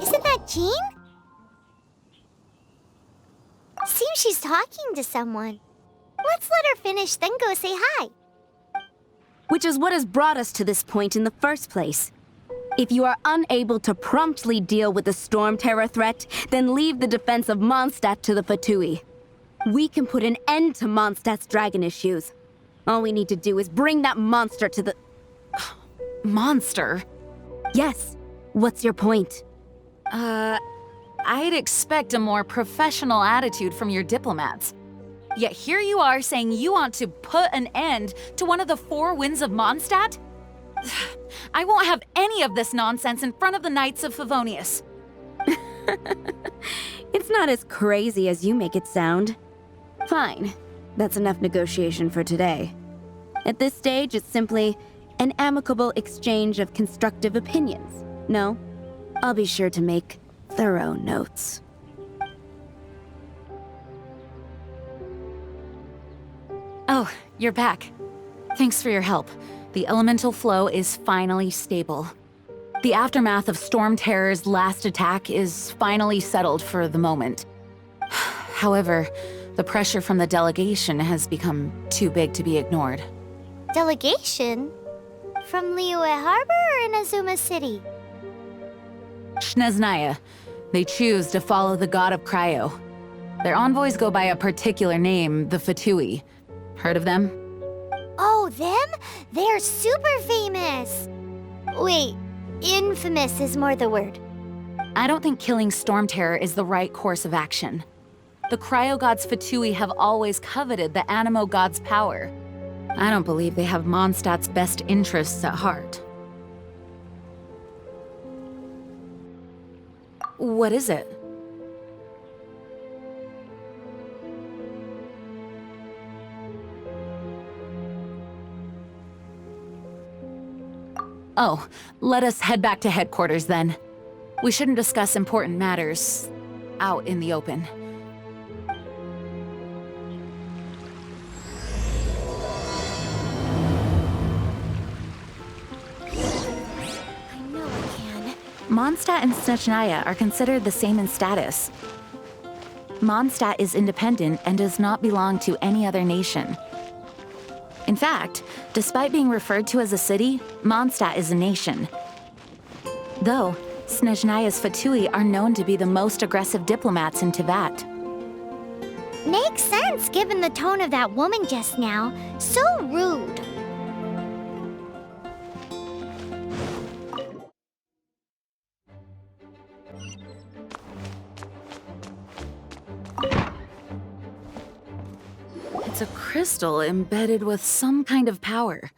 Isn't that Jean? Seems she's talking to someone. Let's let her finish, then go say hi. Which is what has brought us to this point in the first place. If you are unable to promptly deal with the Storm Terror threat, then leave the defense of Mondstadt to the Fatui. We can put an end to Mondstadt's dragon issues. All we need to do is bring that monster to the... Monster? Yes. What's your point? I'd expect a more professional attitude from your diplomats. Yet here you are saying you want to put an end to one of the four winds of Mondstadt? I won't have any of this nonsense in front of the Knights of Favonius. It's not as crazy as you make it sound. Fine. That's enough negotiation for today. At this stage, it's simply an amicable exchange of constructive opinions. No? I'll be sure to make thorough notes. Oh, you're back. Thanks for your help. The elemental flow is finally stable. The aftermath of Storm Terror's last attack is finally settled for the moment. However, the pressure from the delegation has become too big to be ignored. Delegation? From Liyue Harbor or Inazuma City? Snezhnaya. They choose to follow the god of Cryo. Their envoys go by a particular name, the Fatui. Heard of them? Oh, them? They're super famous! Wait, infamous is more the word. I don't think killing Storm Terror is the right course of action. The Cryo God's Fatui have always coveted the Animo God's power. I don't believe they have Mondstadt's best interests at heart. What is it? Oh, let us head back to headquarters then. We shouldn't discuss important matters out in the open. I know I can. Mondstadt and Snezhnaya are considered the same in status. Mondstadt is independent and does not belong to any other nation. In fact, despite being referred to as a city, Mondstadt is a nation. Though, Snezhnaya's Fatui are known to be the most aggressive diplomats in Teyvat. Makes sense given the tone of that woman just now. So rude. It's a crystal embedded with some kind of power.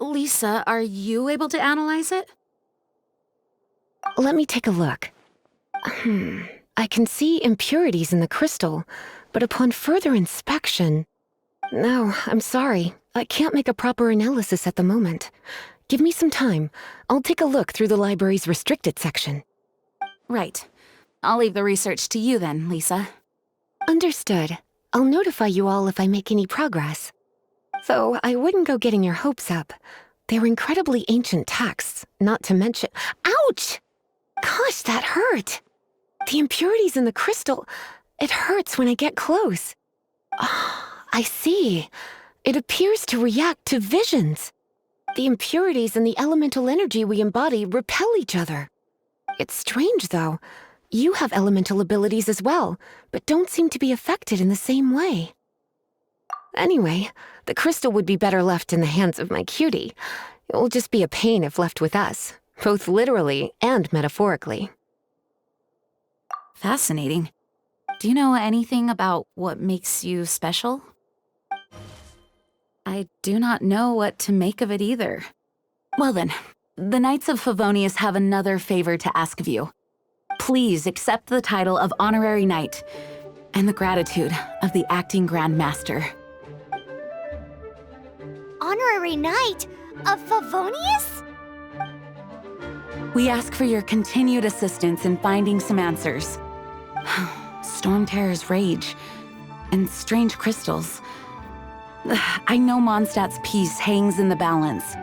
Lisa, are you able to analyze it? Let me take a look. I can see impurities in the crystal, but upon further inspection... No, I'm sorry. I can't make a proper analysis at the moment. Give me some time. I'll take a look through the library's restricted section. Right. I'll leave the research to you then, Lisa. Understood. I'll notify you all if I make any progress. Though I wouldn't go getting your hopes up. They're incredibly ancient texts, not to mention... Ouch! Gosh, that hurt! The impurities in the crystal... It hurts when I get close. Ah, I see. It appears to react to visions. The impurities and the elemental energy we embody repel each other. It's strange, though. You have elemental abilities as well, but don't seem to be affected in the same way. Anyway, the crystal would be better left in the hands of my cutie. It will just be a pain if left with us, both literally and metaphorically. Fascinating. Do you know anything about what makes you special? I do not know what to make of it either. Well then, the Knights of Favonius have another favor to ask of you. Please accept the title of Honorary Knight and the gratitude of the Acting Grand Master. Honorary Knight of Favonius? We ask for your continued assistance in finding some answers. Storm Terror's rage, and strange crystals. I know Mondstadt's peace hangs in the balance.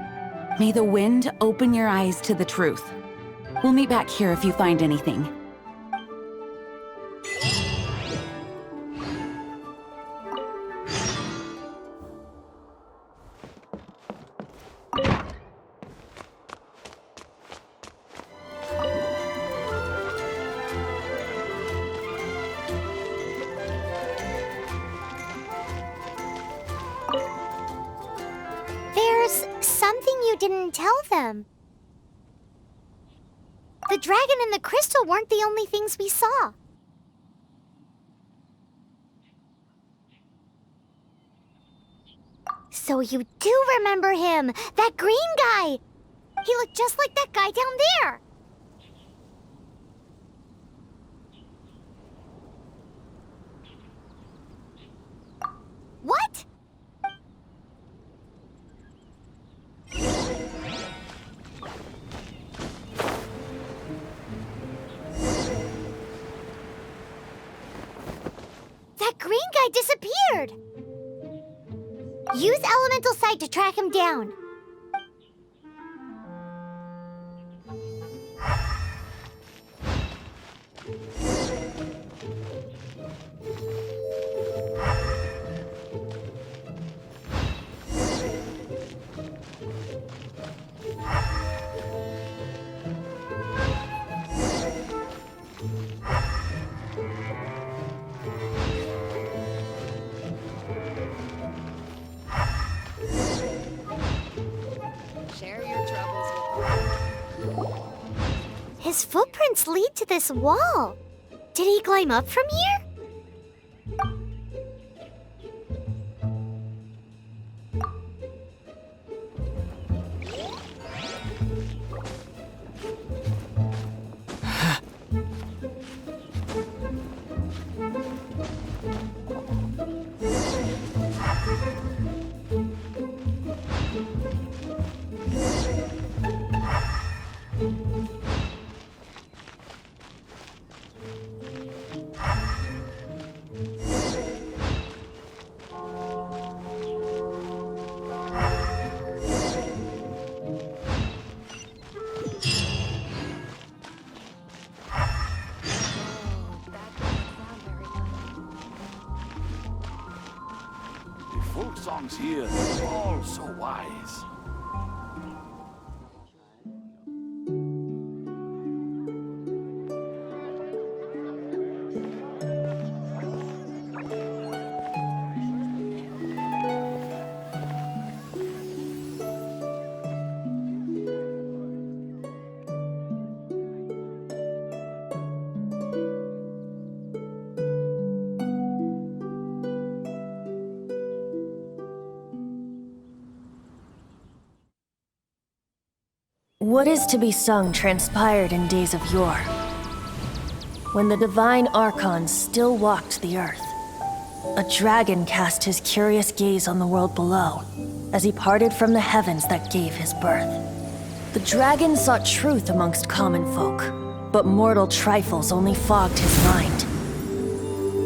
May the wind open your eyes to the truth. We'll meet back here if you find anything. There's something you didn't tell them. The dragon and the crystal weren't the only things we saw. So you do remember him, that green guy! He looked just like that guy down there! What? That green guy disappeared! Use Elemental Sight to track him down. His footprints lead to this wall. Did he climb up from here? Folk songs here are all so wise. What is to be sung transpired in days of yore, when the divine archons still walked the earth. A dragon cast his curious gaze on the world below, as he parted from the heavens that gave his birth. The dragon sought truth amongst common folk, but mortal trifles only fogged his mind.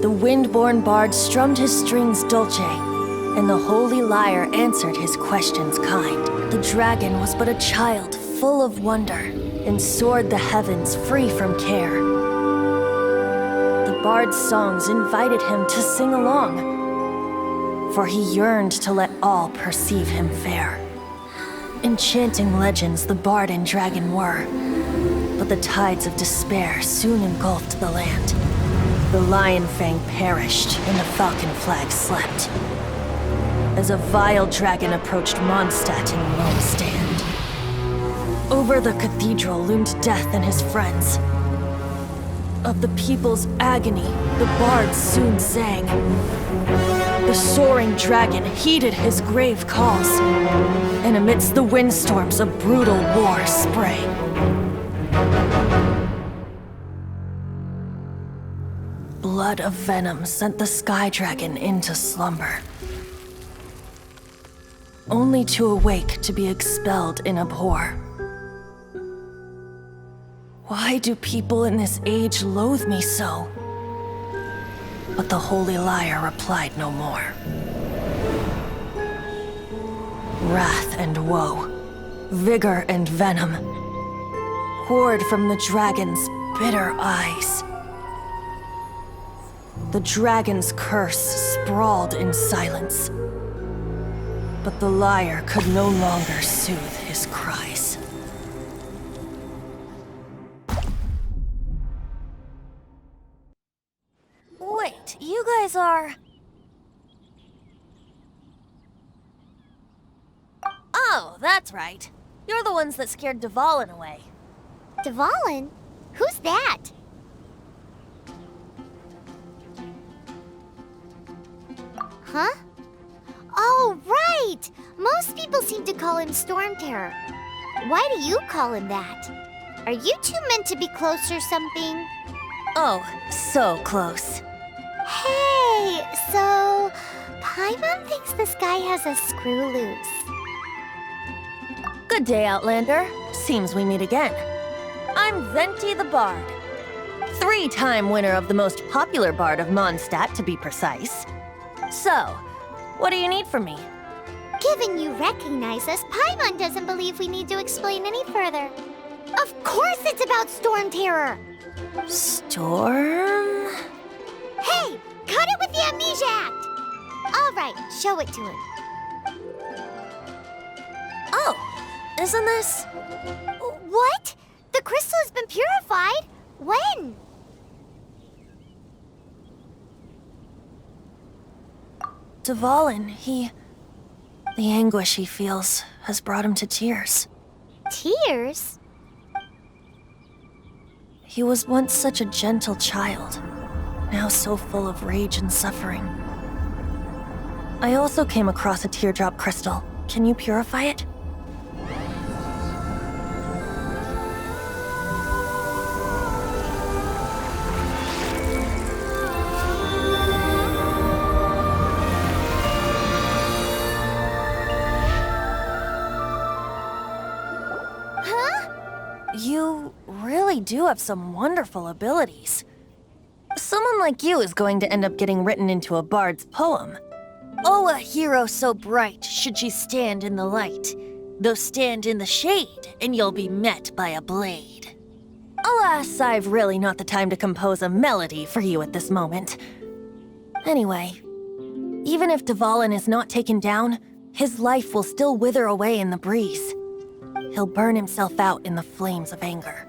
The wind-born bard strummed his strings dulce, and the holy lyre answered his questions kind. The dragon was but a child, full of wonder, and soared the heavens free from care. The bard's songs invited him to sing along, for he yearned to let all perceive him fair. Enchanting legends the bard and dragon were, but the tides of despair soon engulfed the land. The lion fang perished, and the falcon flag slept, as a vile dragon approached Mondstadt in lone stand. Over the cathedral loomed death and his friends. Of the people's agony, the bards soon sang. The soaring dragon heeded his grave calls, and amidst the windstorms a brutal war sprang. Blood of venom sent the sky dragon into slumber, only to awake to be expelled in abhor. Why do people in this age loathe me so? But the holy liar replied no more. Wrath and woe, vigor and venom, poured from the dragon's bitter eyes. The dragon's curse sprawled in silence, but the liar could no longer soothe his cries. Wait, you guys are... Oh, that's right. You're the ones that scared Dvalin away. Dvalin? Who's that? Huh? Oh, right! Most people seem to call him Storm Terror. Why do you call him that? Are you two meant to be close or something? Oh, so close. Hey, so... Paimon thinks this guy has a screw loose. Good day, Outlander. Seems we meet again. I'm Venti the Bard. 3-time winner of the most popular bard of Mondstadt, to be precise. So, what do you need from me? Given you recognize us, Paimon doesn't believe we need to explain any further. Of course it's about Storm Terror! Storm? Hey! Cut it with the Amnesia Act! Alright, show it to him. Oh, isn't this... What? The crystal has been purified? When? Dvalin, the anguish he feels has brought him to tears. Tears? He was once such a gentle child, now so full of rage and suffering. I also came across a teardrop crystal. Can you purify it? You really do have some wonderful abilities. Someone like you is going to end up getting written into a bard's poem. Oh, a hero so bright should she stand in the light, though stand in the shade, and you'll be met by a blade. Alas, I've really not the time to compose a melody for you at this moment. Anyway, even if Dvalin is not taken down, his life will still wither away in the breeze. He'll burn himself out in the flames of anger.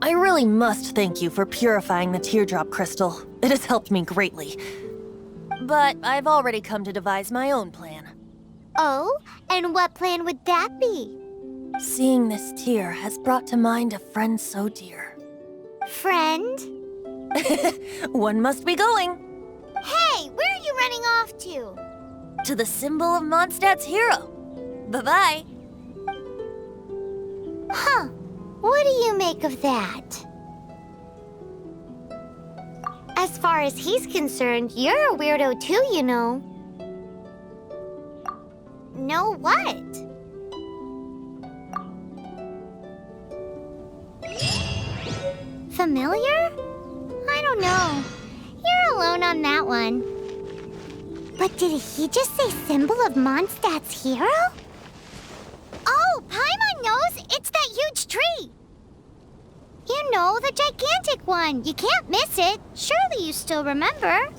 I really must thank you for purifying the teardrop crystal. It has helped me greatly. But I've already come to devise my own plan. Oh? And what plan would that be? Seeing this tear has brought to mind a friend so dear. Friend? One must be going. Hey, where are you running off to? To the symbol of Mondstadt's hero. Bye-bye. Huh. What do you make of that? As far as he's concerned, you're a weirdo too, you know. Know what? Familiar? I don't know. You're alone on that one. But did he just say symbol of Mondstadt's hero? Oh, Paimon knows! It's that huge tree! You know, the gigantic one. You can't miss it. Surely you still remember.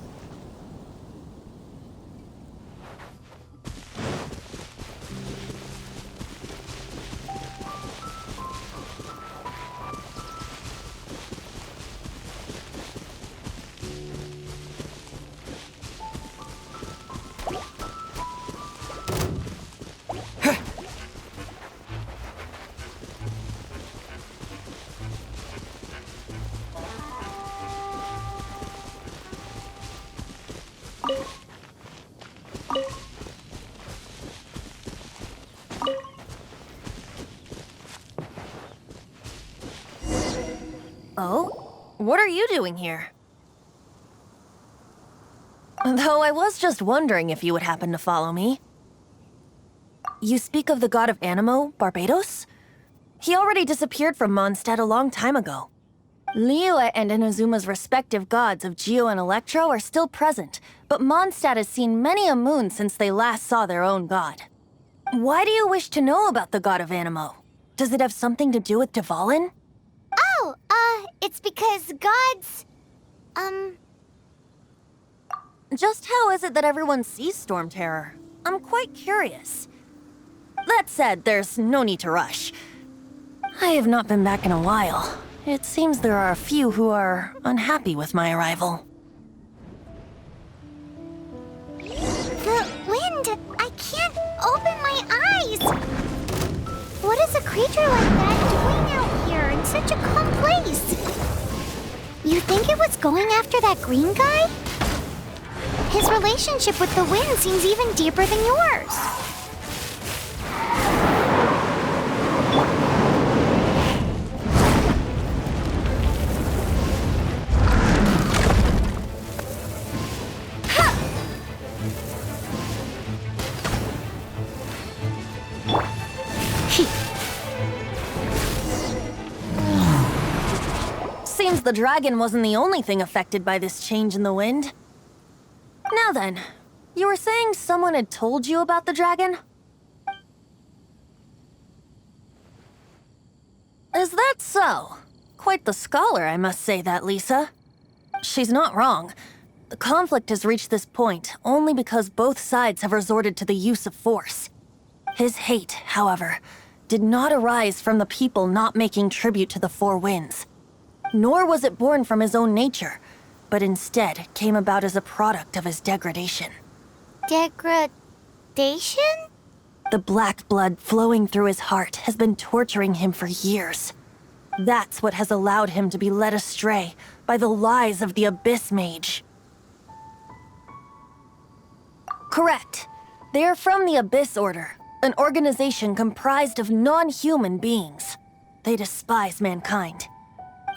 Oh? What are you doing here? Though I was just wondering if you would happen to follow me. You speak of the god of Animo, Barbados? He already disappeared from Mondstadt a long time ago. Liyue and Inazuma's respective gods of Geo and Electro are still present, but Mondstadt has seen many a moon since they last saw their own god. Why do you wish to know about the god of Animo? Does it have something to do with Dvalin? Oh, it's because gods... Just how is it that everyone sees Storm Terror? I'm quite curious. That said, there's no need to rush. I have not been back in a while. It seems there are a few who are unhappy with my arrival. The wind! I can't open my eyes! What is a creature like that doing out here in such a calm place? You think it was going after that green guy? His relationship with the wind seems even deeper than yours. Seems the dragon wasn't the only thing affected by this change in the wind. Now then, you were saying someone had told you about the dragon? Is that so? Quite the scholar, I must say that, Lisa. She's not wrong. The conflict has reached this point only because both sides have resorted to the use of force. His hate, however, did not arise from the people not making tribute to the Four Winds. Nor was it born from his own nature, but instead came about as a product of his degradation. Degradation? The black blood flowing through his heart has been torturing him for years. That's what has allowed him to be led astray by the lies of the Abyss Mage. Correct. They are from the Abyss Order, an organization comprised of non-human beings. They despise mankind.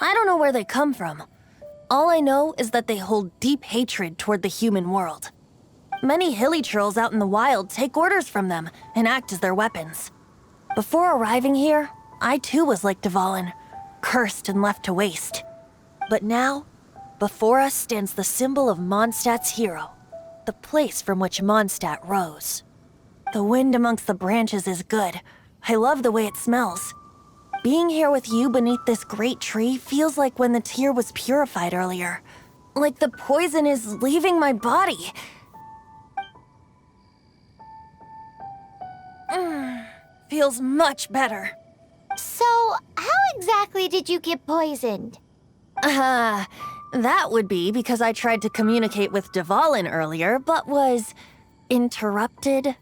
I don't know where they come from. All I know is that they hold deep hatred toward the human world. Many hilly trolls out in the wild take orders from them and act as their weapons. Before arriving here, I too was like Dvalin, cursed and left to waste. But now, before us stands the symbol of Mondstadt's hero, the place from which Mondstadt rose. The wind amongst the branches is good. I love the way it smells. Being here with you beneath this great tree feels like when the tear was purified earlier. Like the poison is leaving my body. Feels much better. So, how exactly did you get poisoned? That would be because I tried to communicate with Dvalin earlier, but was interrupted.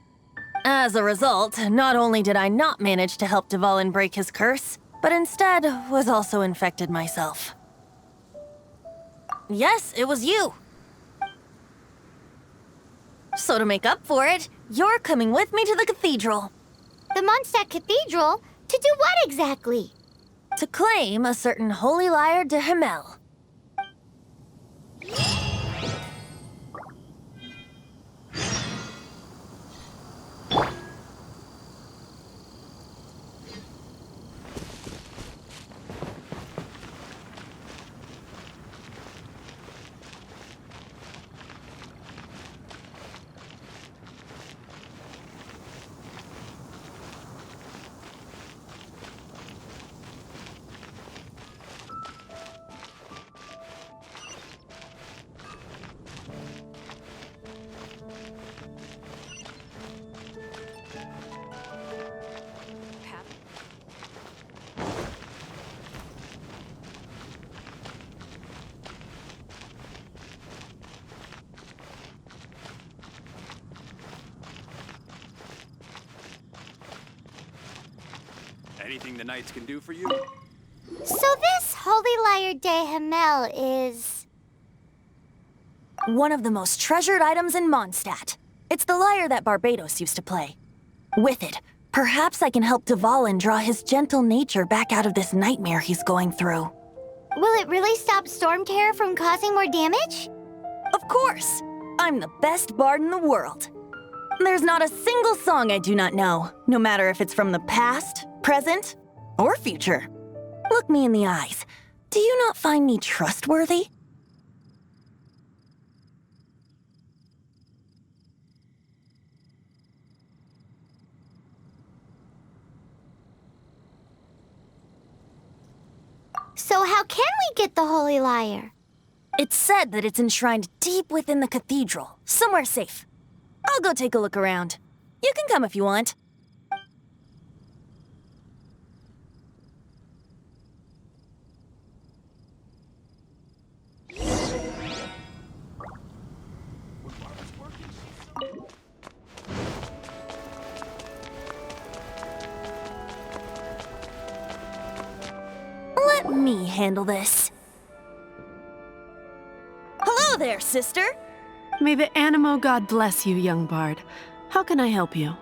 As a result, not only did I not manage to help Dvalin break his curse, but instead was also infected myself. Yes, it was you. So to make up for it, you're coming with me to the cathedral. The Mondstadt Cathedral? To do what exactly? To claim a certain holy lyre de Himmel. Anything the Knights can do for you? So this Holy Lyre de Himmel is... one of the most treasured items in Mondstadt. It's the lyre that Barbados used to play. With it, perhaps I can help Dvalin draw his gentle nature back out of this nightmare he's going through. Will it really stop Storm Terror from causing more damage? Of course! I'm the best bard in the world. There's not a single song I do not know, no matter if it's from the past, present, or future. Look me in the eyes. Do you not find me trustworthy? So how can we get the Holy Lyre? It's said that it's enshrined deep within the cathedral, somewhere safe. I'll go take a look around. You can come if you want. Let me handle this. Hello there, sister! May the Animo God bless you, young bard. How can I help you?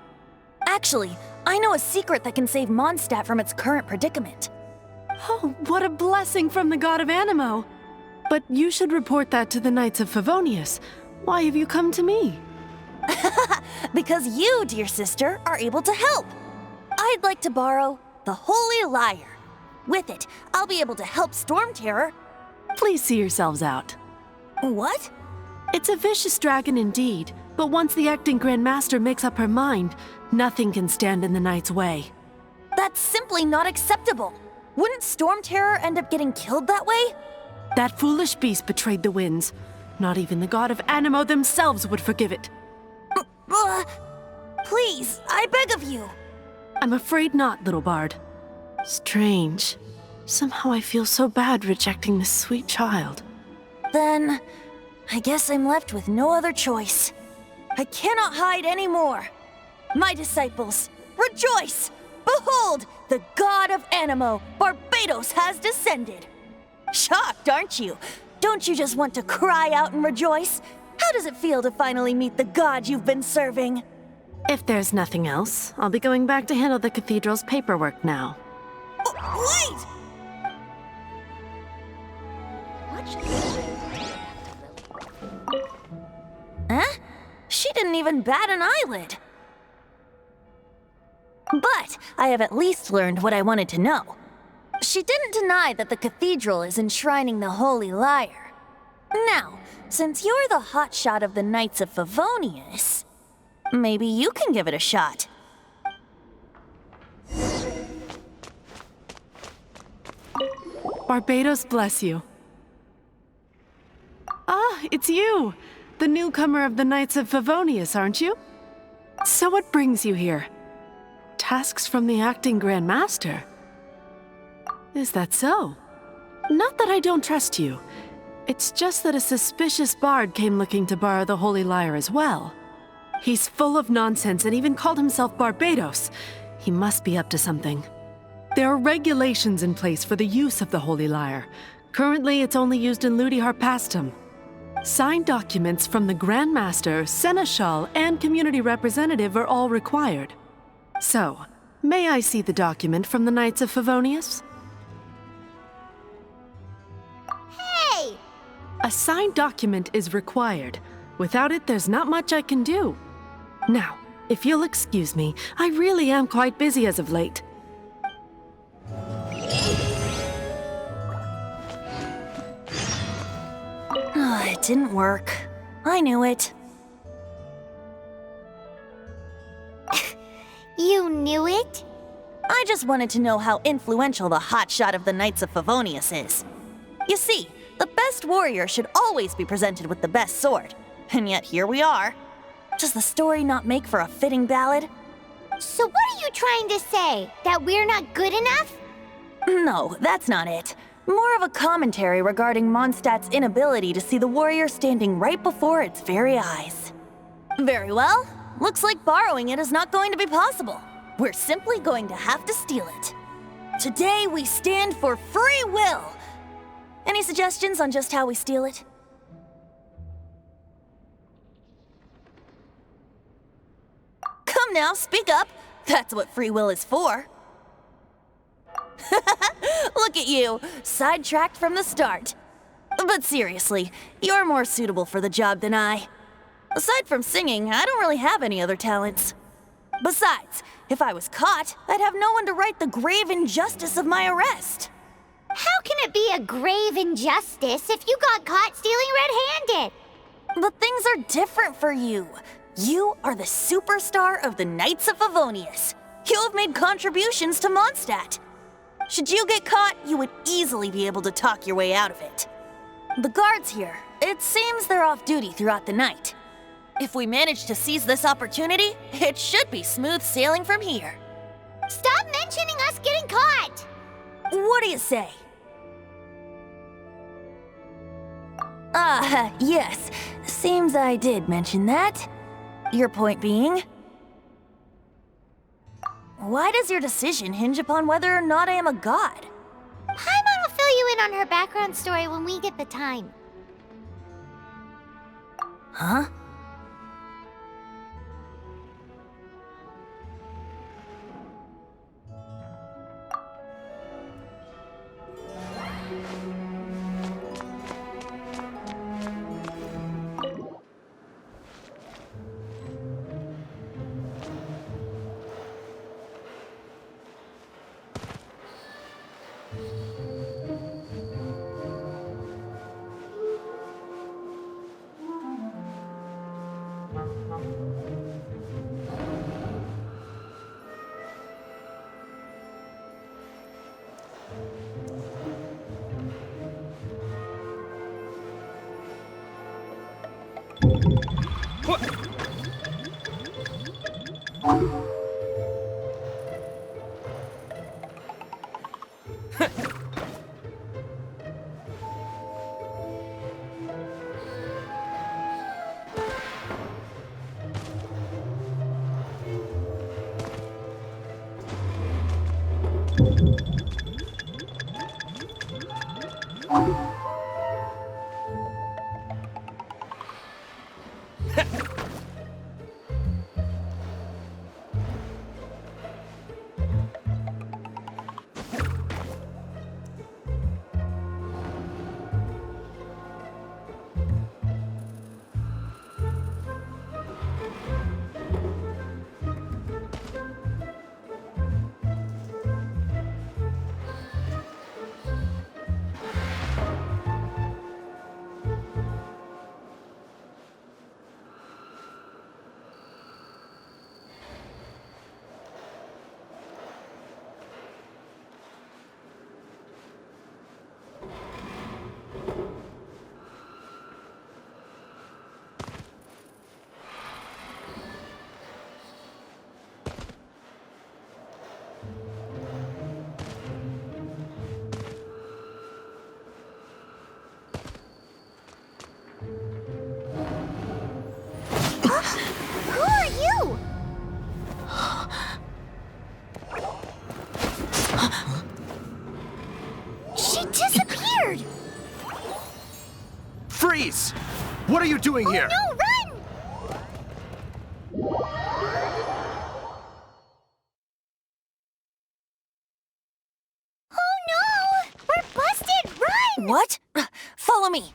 Actually, I know a secret that can save Mondstadt from its current predicament. Oh, what a blessing from the god of Animo! But you should report that to the Knights of Favonius. Why have you come to me? Because you, dear sister, are able to help. I'd like to borrow the Holy Lyre. With it, I'll be able to help Storm Terror. Please see yourselves out. What? It's a vicious dragon indeed, but once the acting Grand Master makes up her mind, nothing can stand in the Knight's way. That's simply not acceptable. Wouldn't Storm Terror end up getting killed that way? That foolish beast betrayed the winds. Not even the god of Animo themselves would forgive it. Please, I beg of you. I'm afraid not, little bard. Strange. Somehow I feel so bad rejecting this sweet child. Then, I guess I'm left with no other choice. I cannot hide anymore. My disciples, rejoice! Behold, the god of Animo, Barbados, has descended. Shocked, aren't you? Don't you just want to cry out and rejoice? How does it feel to finally meet the god you've been serving? If there's nothing else, I'll be going back to handle the cathedral's paperwork now. Wait! Huh? She didn't even bat an eyelid. But I have at least learned what I wanted to know. She didn't deny that the cathedral is enshrining the Holy Lyre. Now, since you're the hotshot of the Knights of Favonius, maybe you can give it a shot. Barbados bless you. Ah, it's you! The newcomer of the Knights of Favonius, aren't you? So what brings you here? Tasks from the acting Grand Master? Is that so? Not that I don't trust you. It's just that a suspicious bard came looking to borrow the Holy Lyre as well. He's full of nonsense and even called himself Barbados. He must be up to something. There are regulations in place for the use of the Holy Lyre. Currently, it's only used in Ludi Harpastum. Signed documents from the Grand Master, Seneschal, and Community Representative are all required. So, may I see the document from the Knights of Favonius? Hey! A signed document is required. Without it, there's not much I can do. Now, if you'll excuse me, I really am quite busy as of late. It didn't work. I knew it. You knew it? I just wanted to know how influential the hotshot of the Knights of Favonius is. You see, the best warrior should always be presented with the best sword. And yet here we are. Does the story not make for a fitting ballad? So what are you trying to say? That we're not good enough? No, that's not it. More of a commentary regarding Mondstadt's inability to see the warrior standing right before its very eyes. Very well. Looks like borrowing it is not going to be possible. We're simply going to have to steal it. Today we stand for free will. Any suggestions on just how we steal it? Come now, speak up. That's what free will is for. Look at you, sidetracked from the start. But seriously, you're more suitable for the job than I. Aside from singing, I don't really have any other talents. Besides, if I was caught, I'd have no one to right the grave injustice of my arrest. How can it be a grave injustice if you got caught stealing red-handed? But things are different for you. You are the superstar of the Knights of Favonius. You have made contributions to Mondstadt. Should you get caught, you would easily be able to talk your way out of it. The guards here, it seems they're off duty throughout the night. If we manage to seize this opportunity, it should be smooth sailing from here. Stop mentioning us getting caught! What do you say? Yes. Seems I did mention that. Your point being? Why does your decision hinge upon whether or not I am a god? Paimon will fill you in on her background story when we get the time. Huh? Who are you? She disappeared! Freeze! What are you doing here? No, run! Oh no! We're busted! Run! What? Follow me.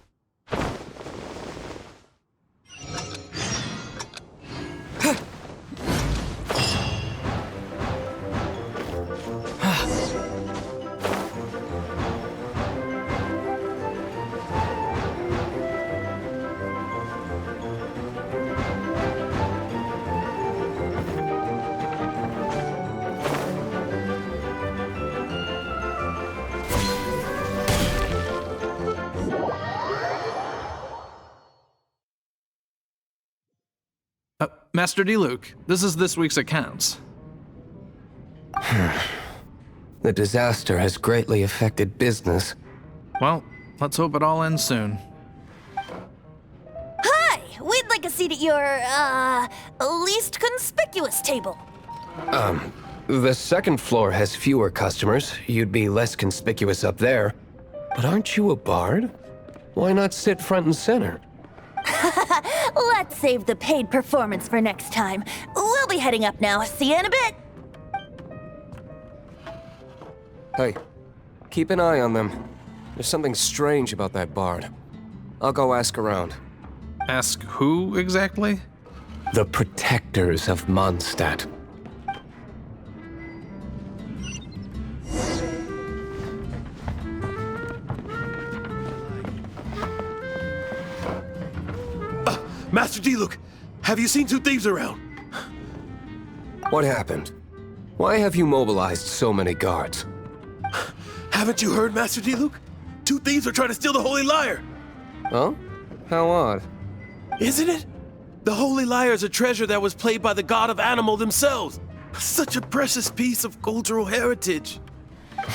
Master D. Luke, this is this week's accounts. The disaster has greatly affected business. Well, let's hope it all ends soon. Hi! We'd like a seat at your, least conspicuous table. The second floor has fewer customers. You'd be less conspicuous up there. But aren't you a bard? Why not sit front and center? Let's save the paid performance for next time. We'll be heading up now. See you in a bit. Hey, keep an eye on them. There's something strange about that bard. I'll go ask around. Ask who exactly? The protectors of Mondstadt. Master Diluc, have you seen two thieves around? What happened? Why have you mobilized so many guards? Haven't you heard, Master Diluc? Two thieves are trying to steal the Holy Lyre. Huh? How odd. Isn't it? The Holy Lyre is a treasure that was played by the god of animal themselves. Such a precious piece of cultural heritage.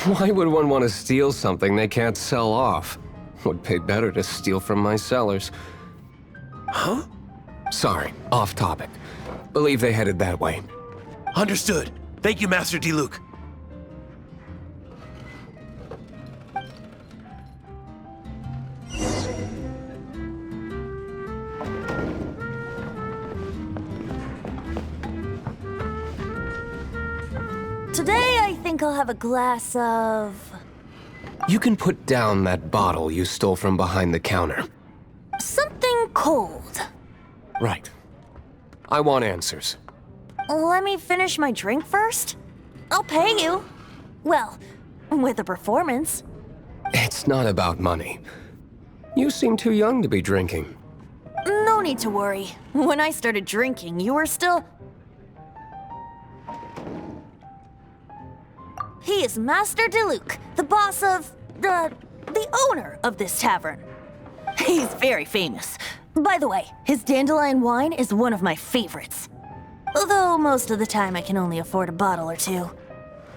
Why would one want to steal something they can't sell off? Would pay better to steal from my sellers. Huh? Sorry, off topic. Believe they headed that way. Understood. Thank you, Master Diluc. Today, I think I'll have a glass of... You can put down that bottle you stole from behind the counter. something cold. Right. I want answers. Let me finish my drink first. I'll pay you. Well, with a performance. It's not about money. You seem too young to be drinking. No need to worry. When I started drinking, you were still... He is Master Diluc, the boss of... the owner of this tavern. He's very famous. By the way, his dandelion wine is one of my favorites. Although most of the time I can only afford a bottle or two.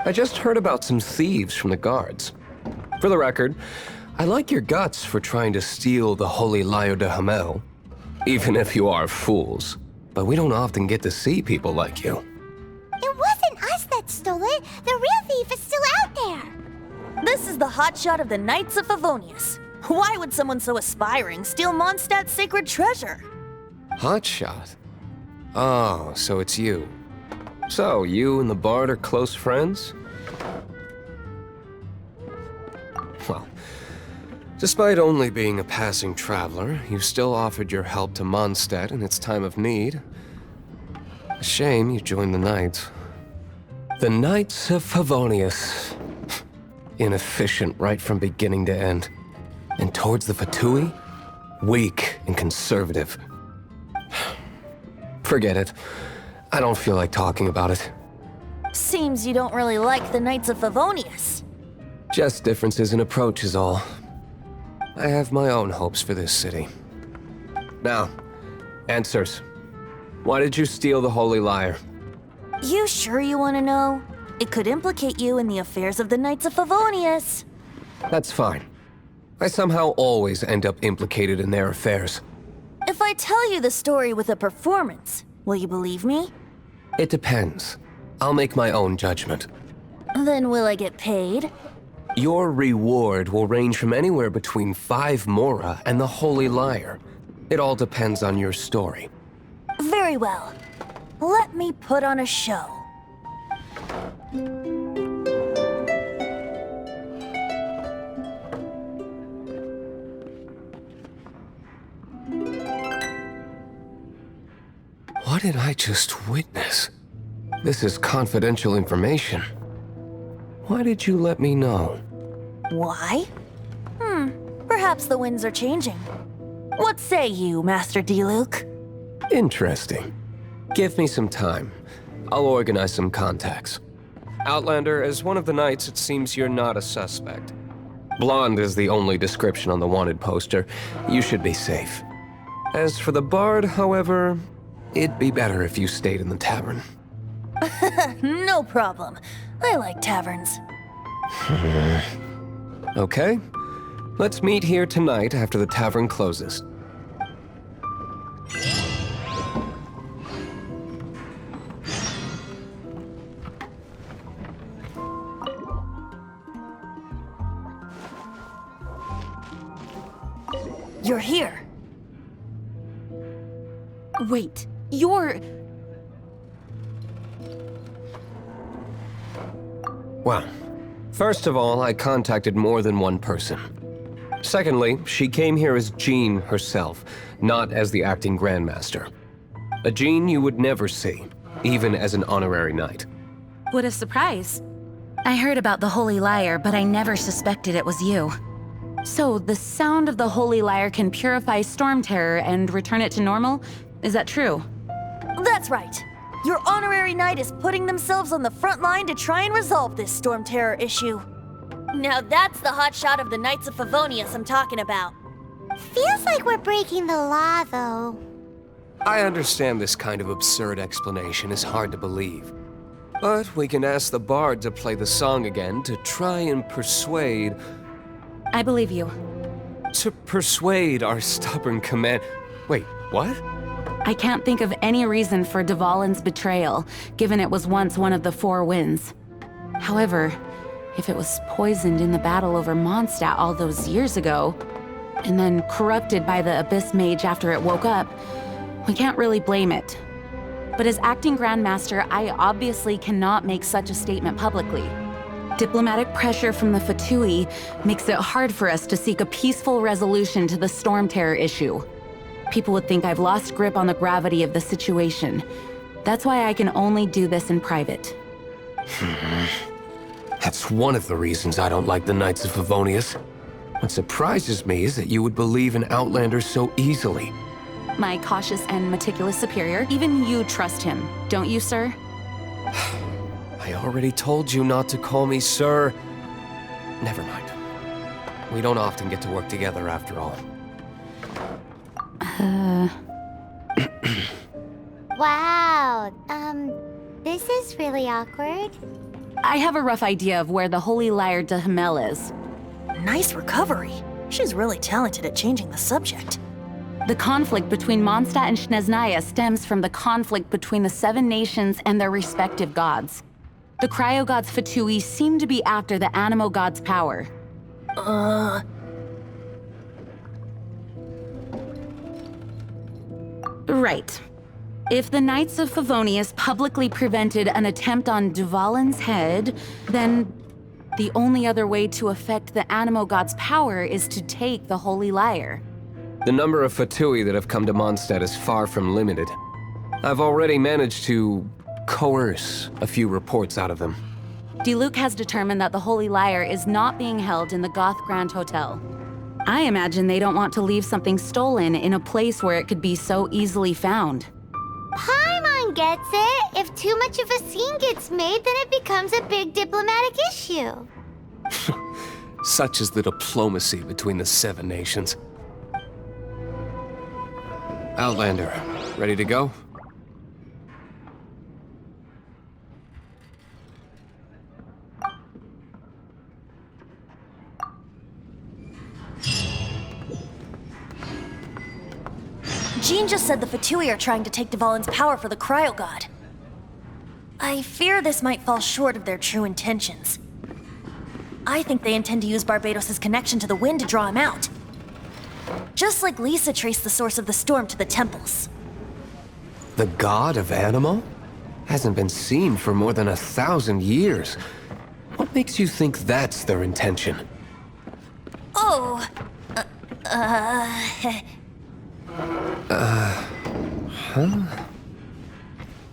I just heard about some thieves from the guards. For the record, I like your guts for trying to steal the Holy Lyre de Hamel. Even if you are fools. But we don't often get to see people like you. It wasn't us that stole it. The real thief is still out there. This is the hotshot of the Knights of Favonius. Why would someone so aspiring steal Mondstadt's sacred treasure? Hotshot? Oh, so it's you. So, you and the Bard are close friends? Well, despite only being a passing traveler, you still offered your help to Mondstadt in its time of need. A shame you joined the Knights. The Knights of Favonius. Inefficient right from beginning to end. And towards the Fatui, weak and conservative. Forget it. I don't feel like talking about it. Seems you don't really like the Knights of Favonius. Just differences in approach is all. I have my own hopes for this city. Now, answers. Why did you steal the Holy Lyre? You sure you want to know? It could implicate you in the affairs of the Knights of Favonius. That's fine. I somehow always end up implicated in their affairs. If I tell you the story with a performance, will you believe me? It depends. I'll make my own judgment. Then will I get paid? Your reward will range from anywhere between 5 mora and the Holy Lyre. It all depends on your story. Very well. Let me put on a show. What did I just witness? This is confidential information. Why did you let me know? Why? Perhaps the winds are changing. What say you, Master Diluc? Interesting. Give me some time. I'll organize some contacts. Outlander, as one of the knights, it seems you're not a suspect. Blonde is the only description on the wanted poster. You should be safe. As for the Bard, however, it'd be better if you stayed in the tavern. No problem. I like taverns. Okay. Let's meet here tonight after the tavern closes. You're here. Wait, you're... Well, first of all, I contacted more than one person. Secondly, she came here as Jean herself, not as the acting Grandmaster. A Jean you would never see, even as an honorary knight. What a surprise. I heard about the Holy Lyre, but I never suspected it was you. So, the sound of the Holy Lyre can purify Storm Terror and return it to normal? Is that true? That's right. Your honorary knight is putting themselves on the front line to try and resolve this Storm Terror issue. Now that's the hotshot of the Knights of Favonius I'm talking about. Feels like we're breaking the law, though. I understand this kind of absurd explanation is hard to believe. But we can ask the bard to play the song again to try and persuade... I believe you. To persuade our stubborn command... Wait, what? I can't think of any reason for Dvalin's betrayal, given it was once one of the Four Winds. However, if it was poisoned in the battle over Mondstadt all those years ago, and then corrupted by the Abyss Mage after it woke up, we can't really blame it. But as acting Grandmaster, I obviously cannot make such a statement publicly. Diplomatic pressure from the Fatui makes it hard for us to seek a peaceful resolution to the Storm Terror issue. People would think I've lost grip on the gravity of the situation. That's why I can only do this in private. That's one of the reasons I don't like the Knights of Favonius. What surprises me is that you would believe in Outlander so easily. My cautious and meticulous superior, even you trust him, don't you, sir? I already told you not to call me sir. Never mind. We don't often get to work together after all. Wow, this is really awkward. I have a rough idea of where the Holy Lyre de Himmel is. Nice recovery. She's really talented at changing the subject. The conflict between Mondstadt and Snezhnaya stems from the conflict between the Seven Nations and their respective gods. The cryo-gods Fatui seem to be after the Animo god's power. Right. If the Knights of Favonius publicly prevented an attempt on Dvalin's head, then the only other way to affect the Animo god's power is to take the Holy Lyre. The number of Fatui that have come to Mondstadt is far from limited. I've already managed to coerce a few reports out of them. Diluc has determined that the Holy Lyre is not being held in the Goth Grand Hotel. I imagine they don't want to leave something stolen in a place where it could be so easily found. Paimon gets it. If too much of a scene gets made, then it becomes a big diplomatic issue. Such is the diplomacy between the Seven Nations. Outlander, ready to go? Jean just said the Fatui are trying to take Dvalin's power for the Cryo God. I fear this might fall short of their true intentions. I think they intend to use Barbados' connection to the wind to draw him out. Just like Lisa traced the source of the storm to the temples. The god of Animo? Hasn't been seen for more than 1,000 years. What makes you think that's their intention? Oh,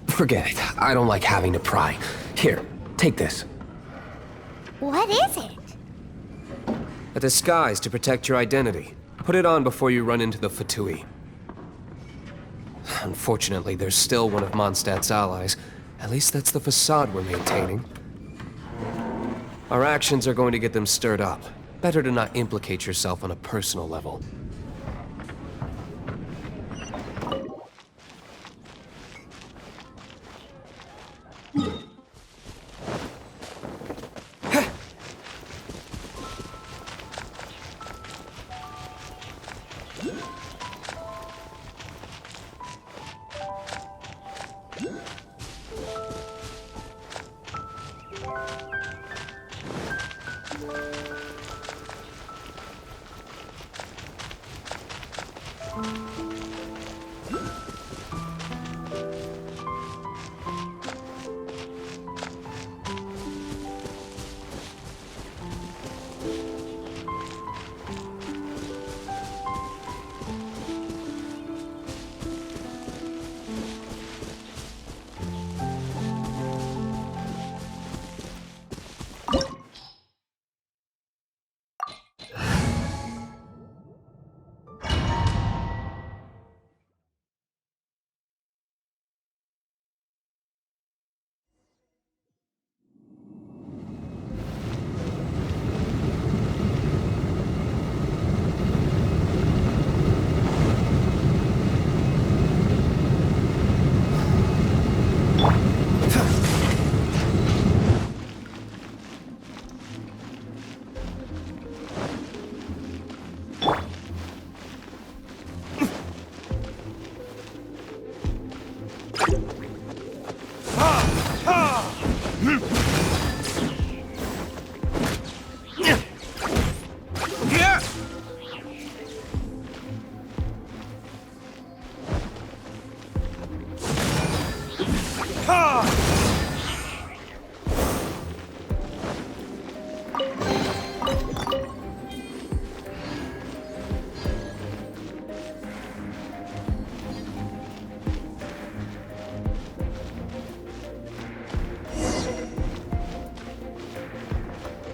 Forget it. I don't like having to pry. Here, take this. What is it? A disguise to protect your identity. Put it on before you run into the Fatui. Unfortunately, there's still one of Mondstadt's allies. At least that's the facade we're maintaining. Our actions are going to get them stirred up. Better to not implicate yourself on a personal level.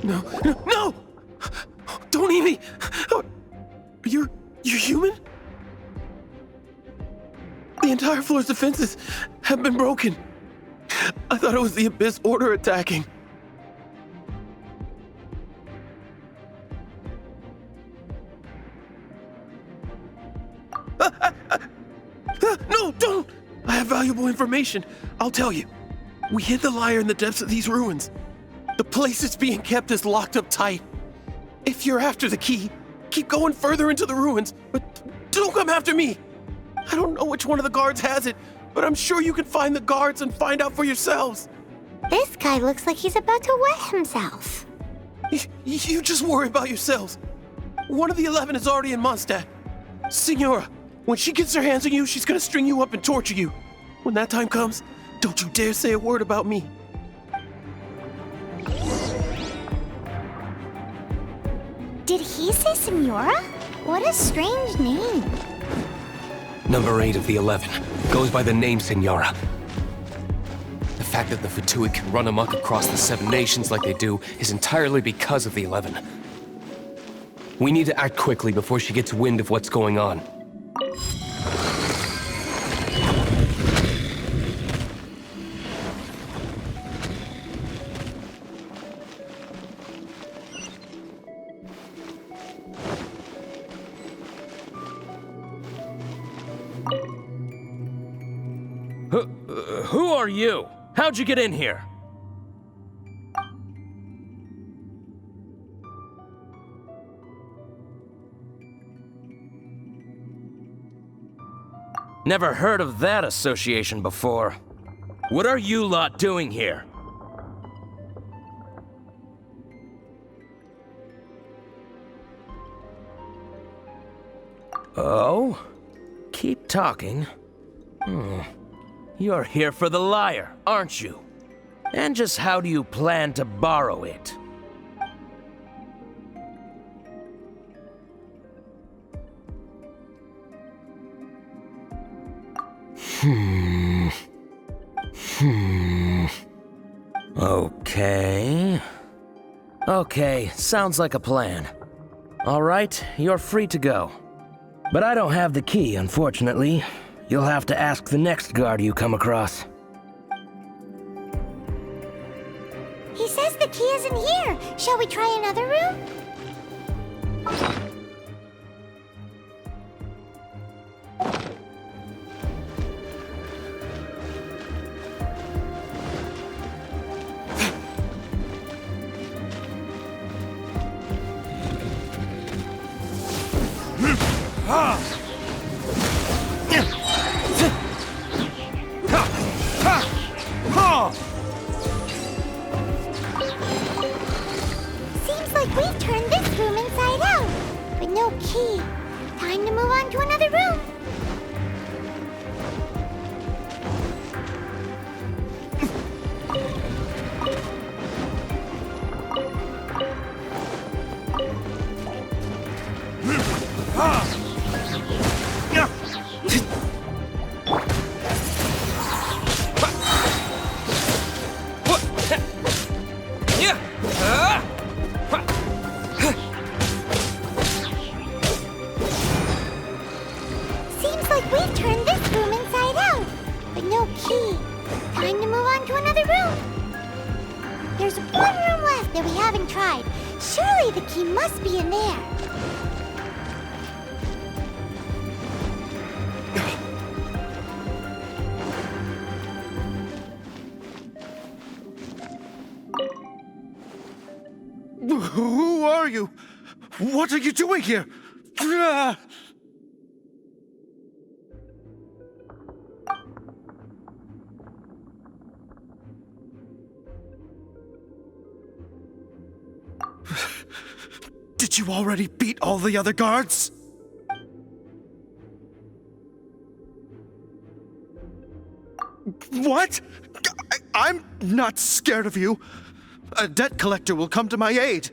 No, no, no! Don't eat me! You're human? The entire floor's defenses have been broken. I thought it was the Abyss Order attacking. No, don't! I have valuable information. I'll tell you. We hid the lyre in the depths of these ruins. The place it's being kept is locked up tight. If you're after the key, keep going further into the ruins, but don't come after me. I don't know which one of the guards has it, but I'm sure you can find the guards and find out for yourselves. This guy looks like he's about to wet himself. You just worry about yourselves. One of the 11 is already in Mondstadt. Signora, when she gets her hands on you, she's gonna string you up and torture you. When that time comes, don't you dare say a word about me. Did he say Senora? What a strange name. Number 8 of the 11 goes by the name Senora. The fact that the Fatui can run amok across the 7 nations like they do is entirely because of the 11. We need to act quickly before she gets wind of what's going on. Who are you? How'd you get in here? Never heard of that association before. What are you lot doing here? Oh? Keep talking. You're here for the lyre, aren't you? And just how do you plan to borrow it? Okay, sounds like a plan. All right, you're free to go. But I don't have the key, unfortunately. You'll have to ask the next guard you come across. He says the key isn't here. Shall we try another room? Seems like we've turned this room inside out, but no key. Time to move on to another room. Seems like we've turned this room inside out, but no key. Time to move on to another room. There's one room left that we haven't tried. Surely the key must be in there. Who are you? What are you doing here? Did you already beat all the other guards? What? I'm not scared of you. A debt collector will come to my aid.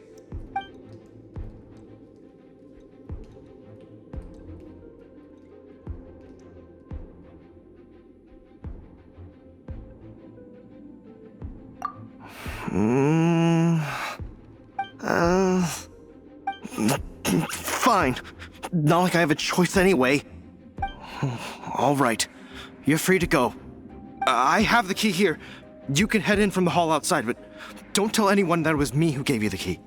Fine. Not like I have a choice anyway. All right. You're free to go. I have the key here. You can head in from the hall outside, but don't tell anyone that it was me who gave you the key.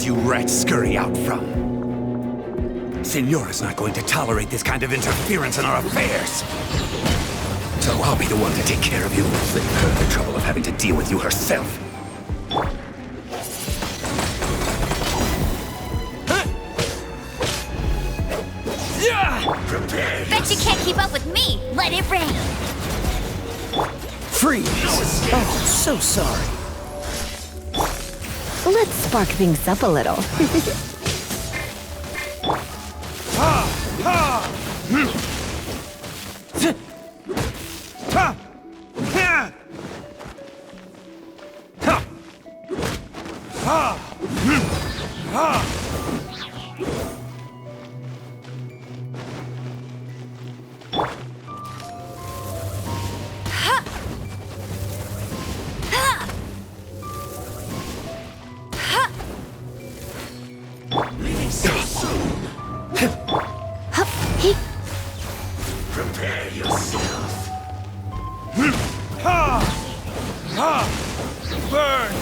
You rats scurry out from? Signora's not going to tolerate this kind of interference in our affairs. So I'll be the one to take care of you. Save her the trouble of having to deal with you herself. Prepare. Bet you can't keep up with me. Let it rain. Freeze! Oh, so sorry. Let's spark things up a little. Prepare yourself. Burn!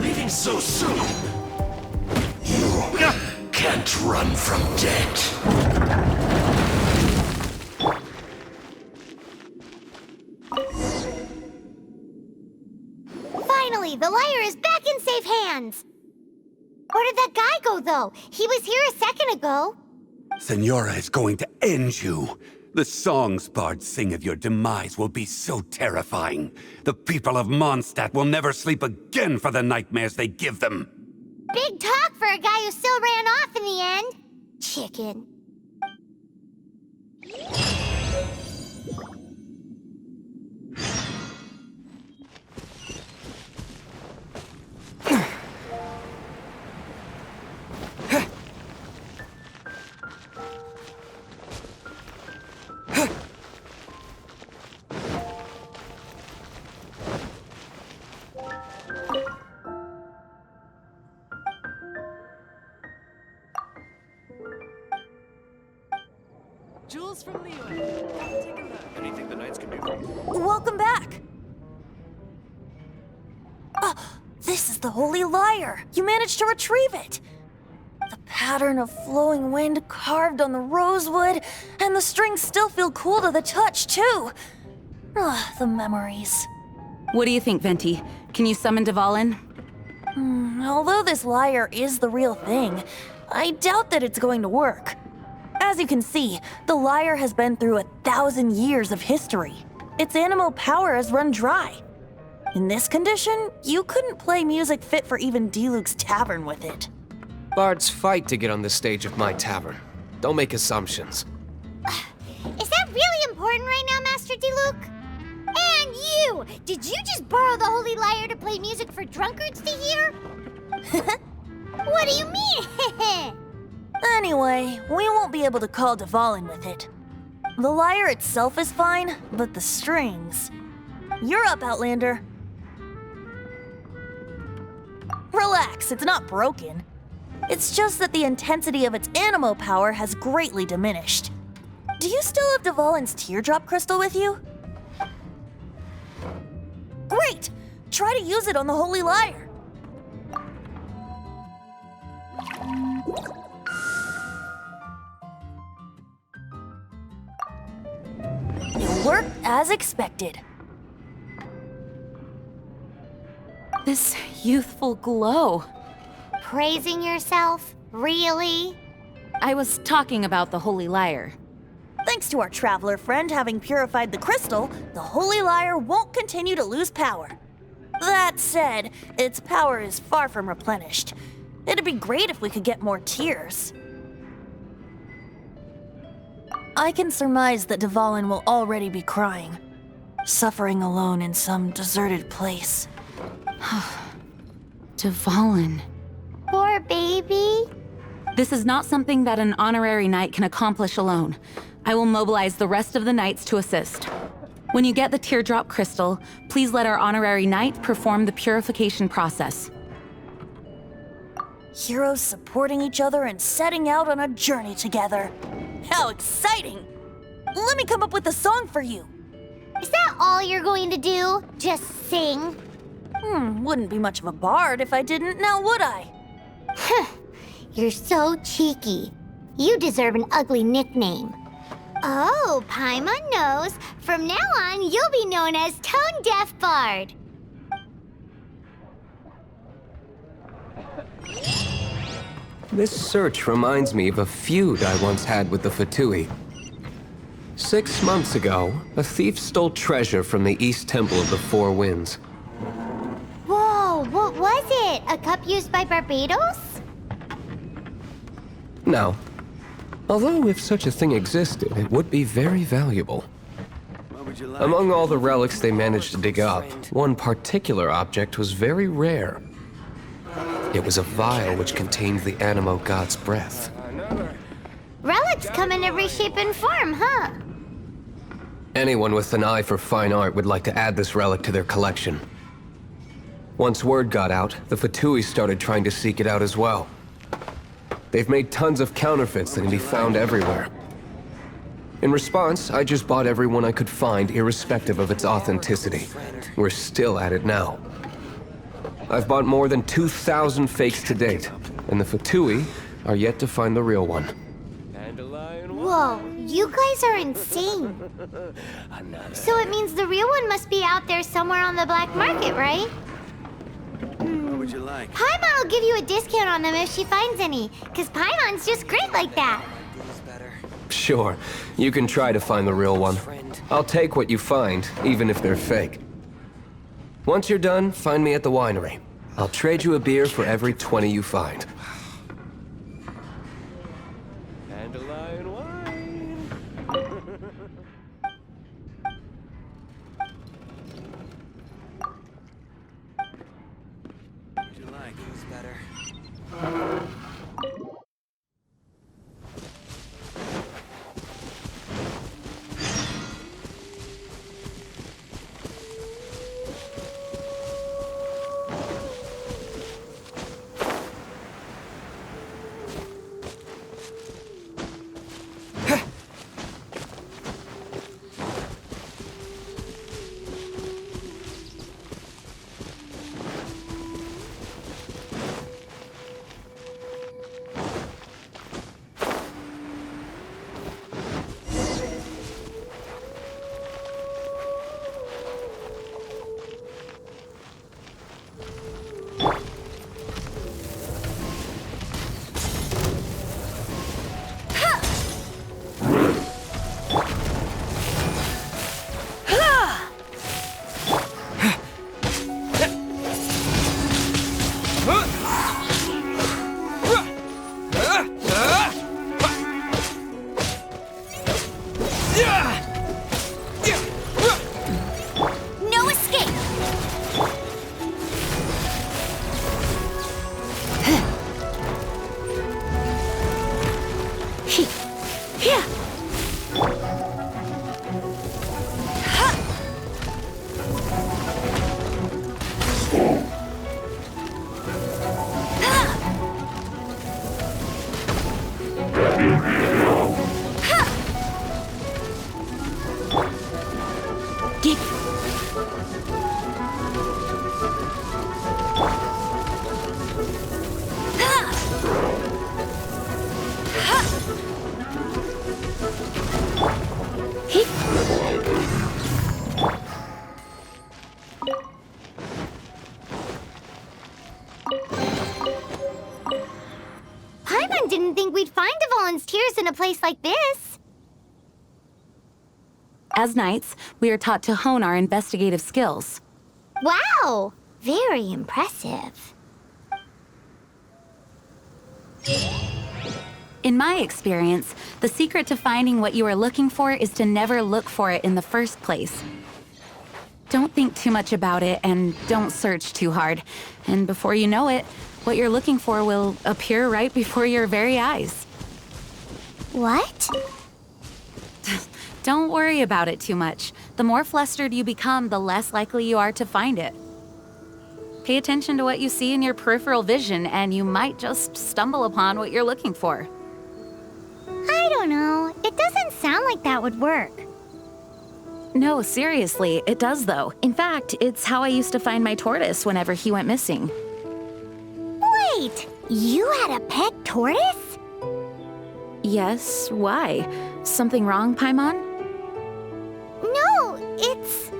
Leaving so soon? You can't run from debt. Finally, the liar is back in safe hands. Where did that guy go, though? He was here a second ago. Signora is going to end you. The songs bards sing of your demise will be so terrifying. The people of Mondstadt will never sleep again for the nightmares they give them. Big talk for a guy who still ran off in the end. Chicken. Jules from the US. Take a look. Anything the Knights can do for you? Welcome back! This is the Holy Lyre! You managed to retrieve it! The pattern of flowing wind carved on the rosewood, and the strings still feel cool to the touch, too! The memories. What do you think, Venti? Can you summon Dvalin? Although this lyre is the real thing, I doubt that it's going to work. As you can see, the lyre has been through 1,000 years of history. Its animal power has run dry. In this condition, you couldn't play music fit for even Diluc's tavern with it. Bards fight to get on the stage of my tavern. Don't make assumptions. Is that really important right now, Master Diluc? And you! Did you just borrow the Holy Lyre to play music for drunkards to hear? What do you mean? Anyway, we won't be able to call Dvalin with it. The lyre itself is fine, but the strings... You're up, Outlander. Relax, it's not broken. It's just that the intensity of its animo power has greatly diminished. Do you still have Dvalin's teardrop crystal with you? Great! Try to use it on the Holy Lyre. It worked as expected. This youthful glow. Praising yourself? Really? I was talking about the Holy Lyre. Thanks to our traveler friend having purified the crystal, the Holy Lyre won't continue to lose power. That said, its power is far from replenished. It'd be great if we could get more tears. I can surmise that Dvalin will already be crying, suffering alone in some deserted place. Dvalin. Poor baby. This is not something that an honorary knight can accomplish alone. I will mobilize the rest of the knights to assist. When you get the teardrop crystal, please let our honorary knight perform the purification process. Heroes supporting each other and setting out on a journey together. How exciting! Let me come up with a song for you. Is that all you're going to do? Just sing? Wouldn't be much of a bard if I didn't, now would I? You're so cheeky. You deserve an ugly nickname. Oh, Paimon knows. From now on, you'll be known as Tone Deaf Bard. This search reminds me of a feud I once had with the Fatui. 6 months ago, a thief stole treasure from the East Temple of the Four Winds. Whoa, what was it? A cup used by Barbados? No. Although if such a thing existed, it would be very valuable. Among all the relics they managed to dig up, one particular object was very rare. It was a vial which contained the Animo God's breath. Relics come in every shape and form, huh? Anyone with an eye for fine art would like to add this relic to their collection. Once word got out, the Fatui started trying to seek it out as well. They've made tons of counterfeits that can be found everywhere. In response, I just bought every one I could find, irrespective of its authenticity. We're still at it now. I've bought more than 2,000 fakes to date, and the Fatui are yet to find the real one. Whoa, you guys are insane. So it means the real one must be out there somewhere on the black market, right? What would you like? Paimon will give you a discount on them if she finds any, because Paimon's just great like that. Sure, you can try to find the real one. I'll take what you find, even if they're fake. Once you're done, find me at the winery. I'll trade you a beer for every 20 you find. Dandelion wine. Would you like? Who's better? Paimon didn't think we'd find the volunteers in a place like this. As knights, we are taught to hone our investigative skills. Wow! Very impressive. In my experience, the secret to finding what you are looking for is to never look for it in the first place. Don't think too much about it and don't search too hard. And before you know it, what you're looking for will appear right before your very eyes. What? Don't worry about it too much. The more flustered you become, the less likely you are to find it. Pay attention to what you see in your peripheral vision, and you might just stumble upon what you're looking for. I don't know. It doesn't sound like that would work. No, seriously, it does though. In fact, it's how I used to find my tortoise whenever he went missing. Wait! You had a pet tortoise? Yes, why? Something wrong, Paimon? No, it's,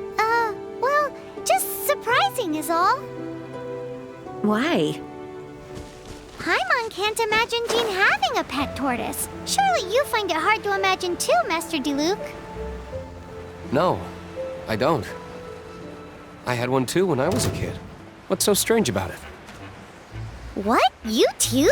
well, just surprising is all. Why? Paimon can't imagine Jean having a pet tortoise. Surely you find it hard to imagine too, Master Diluc. No, I don't. I had one too when I was a kid. What's so strange about it? What? You too?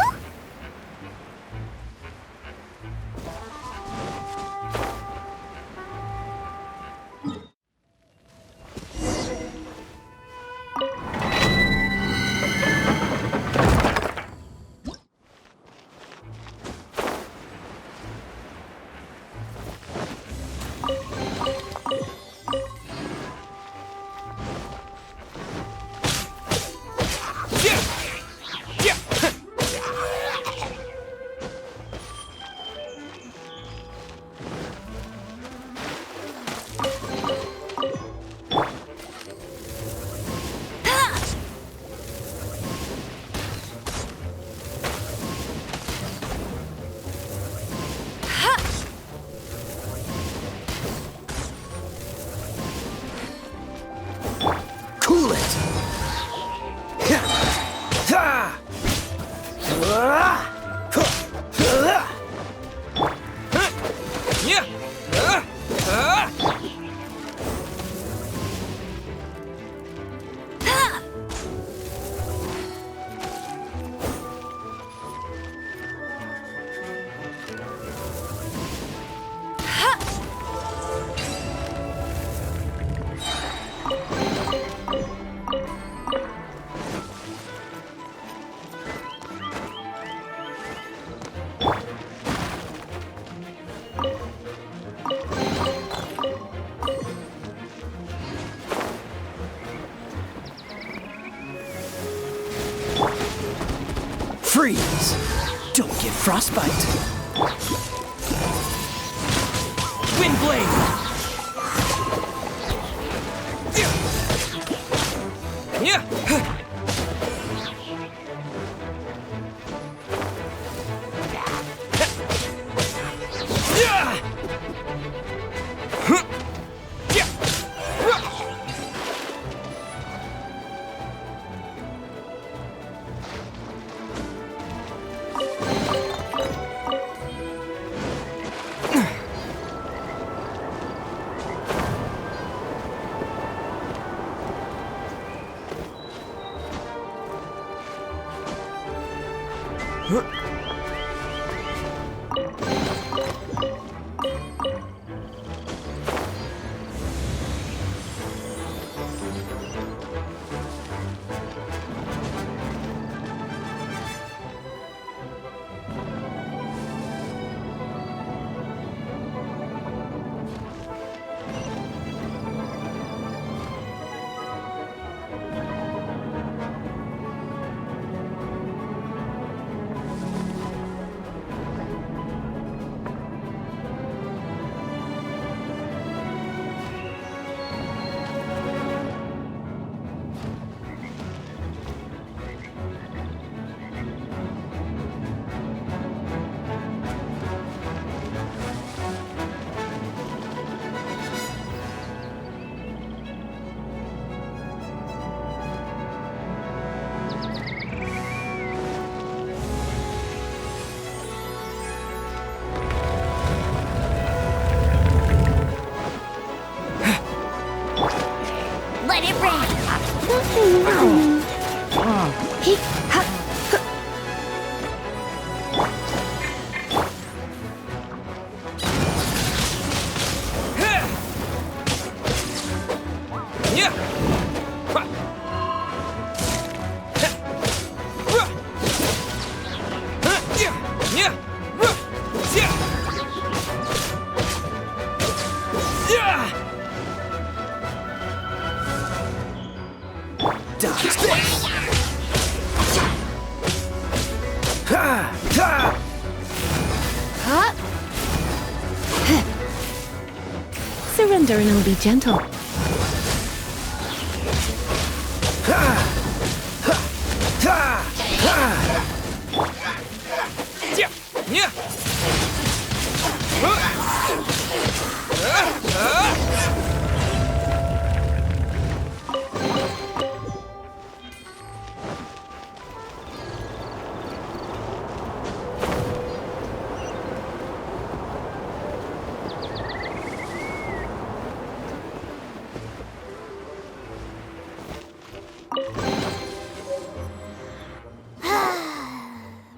Freeze! Don't get frostbite. Wind blade! Yeah! let it rain. Surrender and I'll be gentle.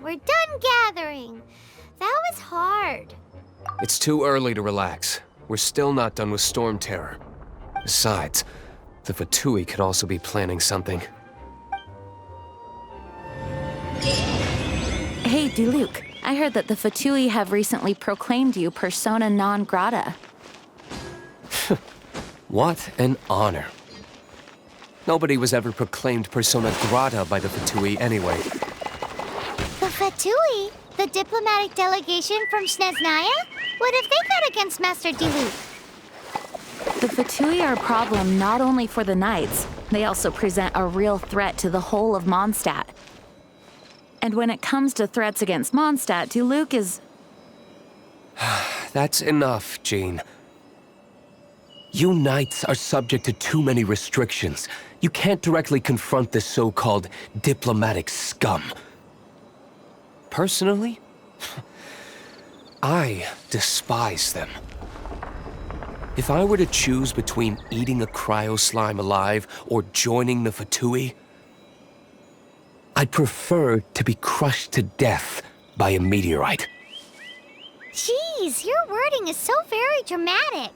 We're done gathering. That was hard. It's too early to relax. We're still not done with Storm Terror. Besides, the Fatui could also be planning something. Hey, Diluc. I heard that the Fatui have recently proclaimed you persona non grata. What an honor. Nobody was ever proclaimed persona grata by the Fatui anyway. The Fatui? The diplomatic delegation from Snezhnaya? What have they got against Master Diluc? The Fatui are a problem not only for the Knights, they also present a real threat to the whole of Mondstadt. And when it comes to threats against Mondstadt, Diluc is... That's enough, Jean. You Knights are subject to too many restrictions. You can't directly confront this so-called diplomatic scum. Personally, I despise them. If I were to choose between eating a cryo slime alive or joining the Fatui, I'd prefer to be crushed to death by a meteorite. Jeez, your wording is so very dramatic.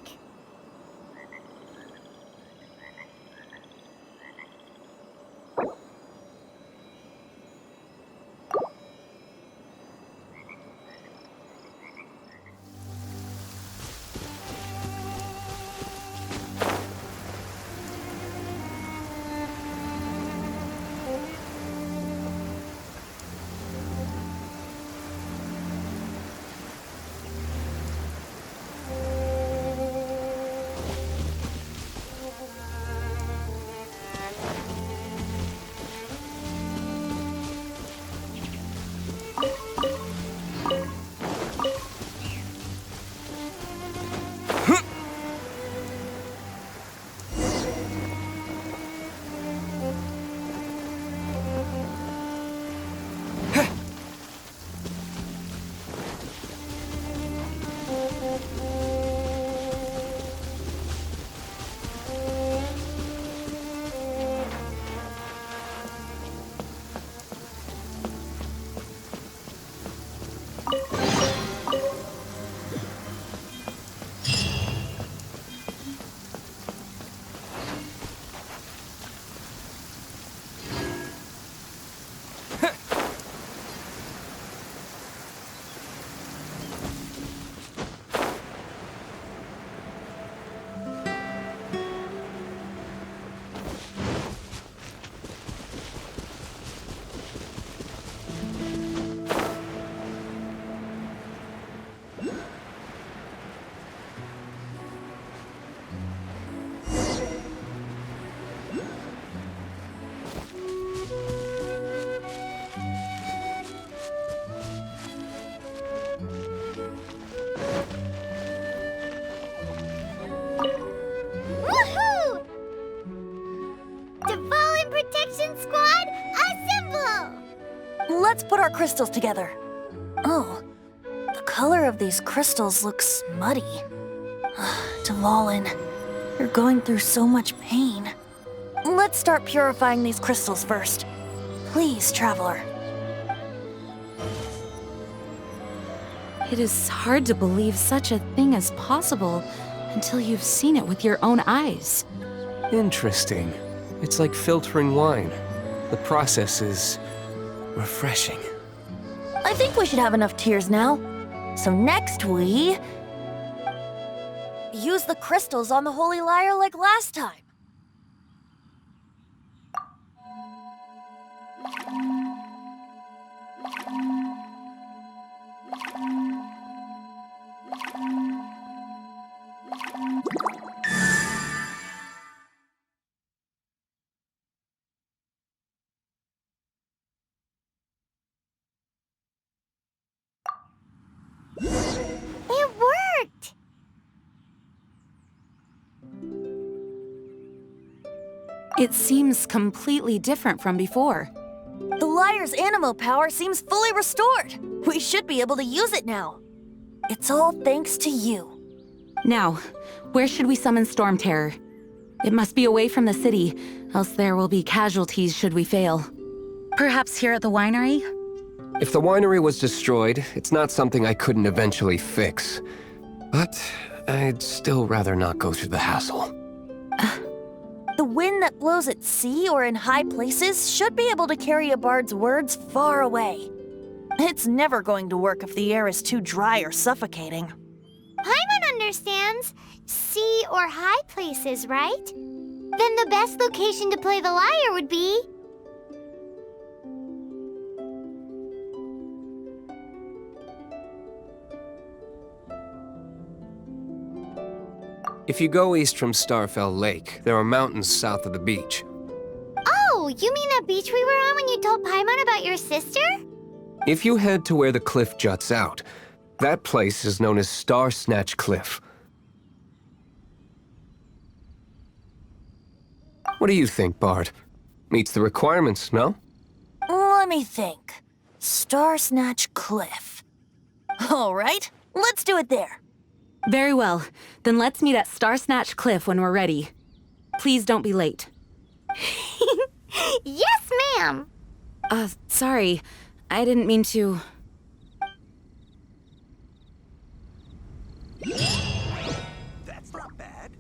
Let's put our crystals together. Oh, the color of these crystals looks muddy. Dvalin, you're going through so much pain. Let's start purifying these crystals first. Please, Traveler. It is hard to believe such a thing is possible until you've seen it with your own eyes. Interesting. It's like filtering wine. The process is refreshing. I think we should have enough tears now. So next we... use the crystals on the Holy Lyre like last time. It worked! It seems completely different from before. The Lyre's animo power seems fully restored. We should be able to use it now. It's all thanks to you. Now, where should we summon Storm Terror? It must be away from the city, else there will be casualties should we fail. Perhaps here at the winery? If the winery was destroyed, it's not something I couldn't eventually fix. But I'd still rather not go through the hassle. The wind that blows at sea or in high places should be able to carry a bard's words far away. It's never going to work if the air is too dry or suffocating. Paimon understands sea or high places, right? Then the best location to play the lyre would be... If you go east from Starfell Lake, there are mountains south of the beach. Oh, you mean that beach we were on when you told Paimon about your sister? If you head to where the cliff juts out, that place is known as Star Snatch Cliff. What do you think, Bard? Meets the requirements, no? Let me think. Star Snatch Cliff. All right, let's do it there. Very well. Then let's meet at Star Snatch Cliff when we're ready. Please don't be late. Yes, ma'am! Sorry. I didn't mean to... That's not bad.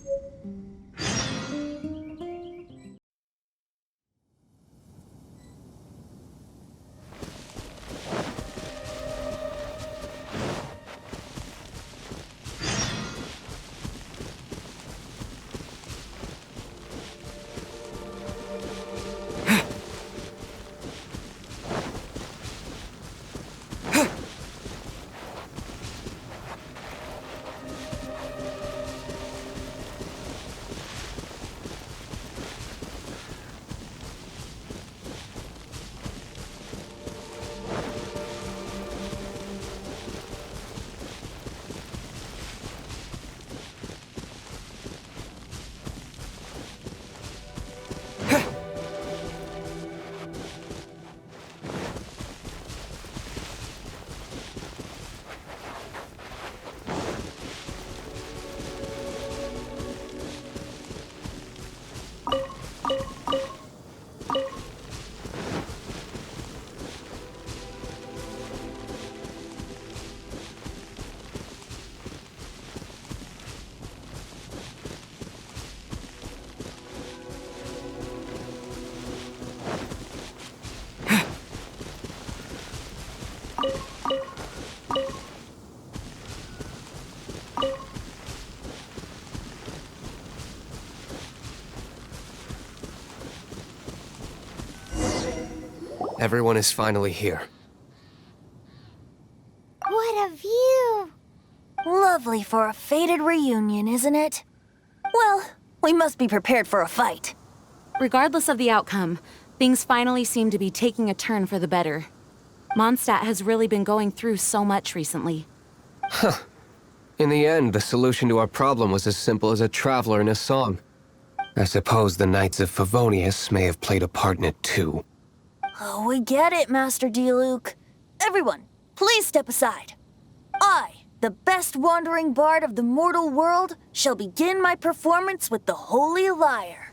Everyone is finally here. What a view! Lovely for a fated reunion, isn't it? Well, we must be prepared for a fight. Regardless of the outcome, things finally seem to be taking a turn for the better. Mondstadt has really been going through so much recently. Huh. In the end, the solution to our problem was as simple as a traveler in a song. I suppose the Knights of Favonius may have played a part in it too. Oh, we get it, Master D-Luke. Everyone, please step aside. I, the best wandering bard of the mortal world, shall begin my performance with the Holy Lyre.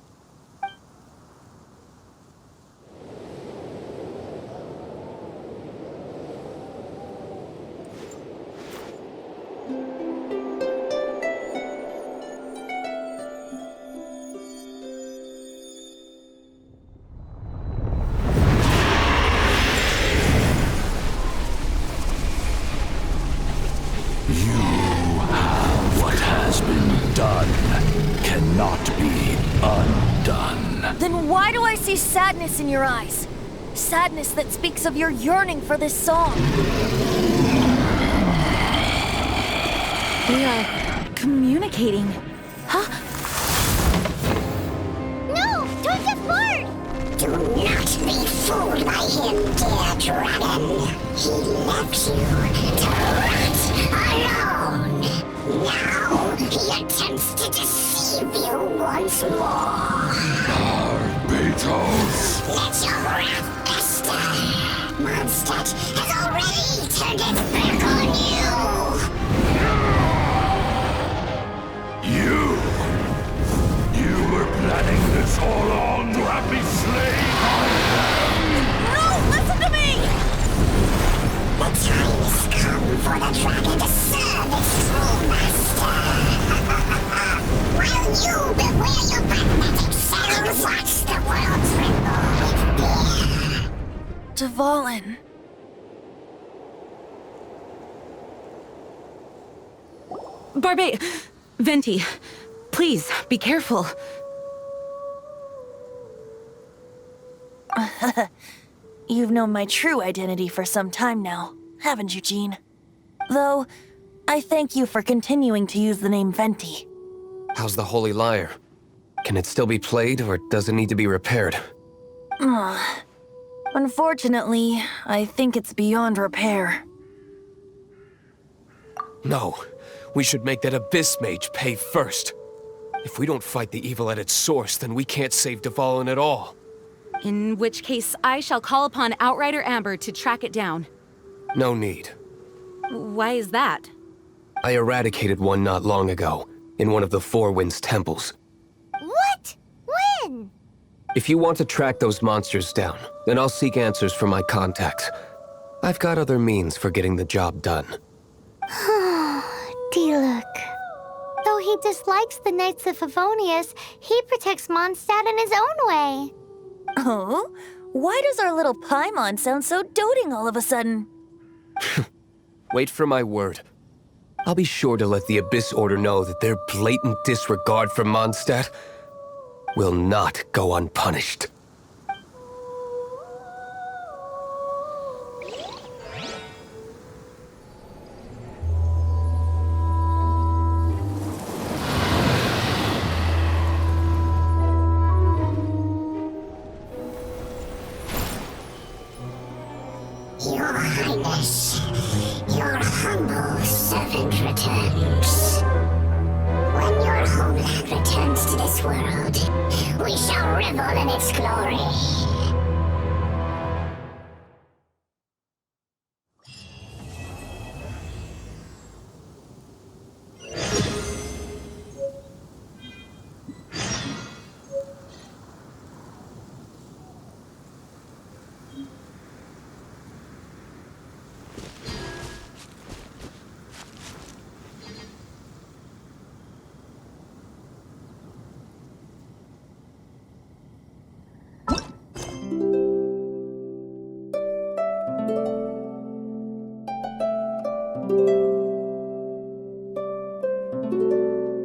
Why do I see sadness in your eyes? Sadness that speaks of your yearning for this song. We are communicating. Huh? No! Don't get bored! Do not be fooled by him, dear dragon. He left you to rot alone. Now he attempts to deceive you once more. Beatles! Let your wrath fester. Mondstadt has already turned its back on you. You were planning this all on to have me slain by them! No! Listen to me! The time has come for the dragon to serve its true master. While you beware your magnetic cells, watch the world tremble with fear. Dvalin. Barbe... Venti, please, be careful. You've known my true identity for some time now, haven't you, Jean? Though, I thank you for continuing to use the name Venti. How's the Holy Lyre? Can it still be played, or does it need to be repaired? Unfortunately, I think it's beyond repair. No. We should make that Abyss Mage pay first. If we don't fight the evil at its source, then we can't save Dvalin at all. In which case, I shall call upon Outrider Amber to track it down. No need. Why is that? I eradicated one not long ago, in one of the Four Winds temples. What? When? If you want to track those monsters down, then I'll seek answers from my contacts. I've got other means for getting the job done. Diluc. Though he dislikes the Knights of Favonius, he protects Mondstadt in his own way. Oh? Why does our little Paimon sound so doting all of a sudden? Wait for my word. I'll be sure to let the Abyss Order know that their blatant disregard for Mondstadt will not go unpunished. Your Highness, your humble servant returns. When your homeland returns to this world, we shall revel in its glory.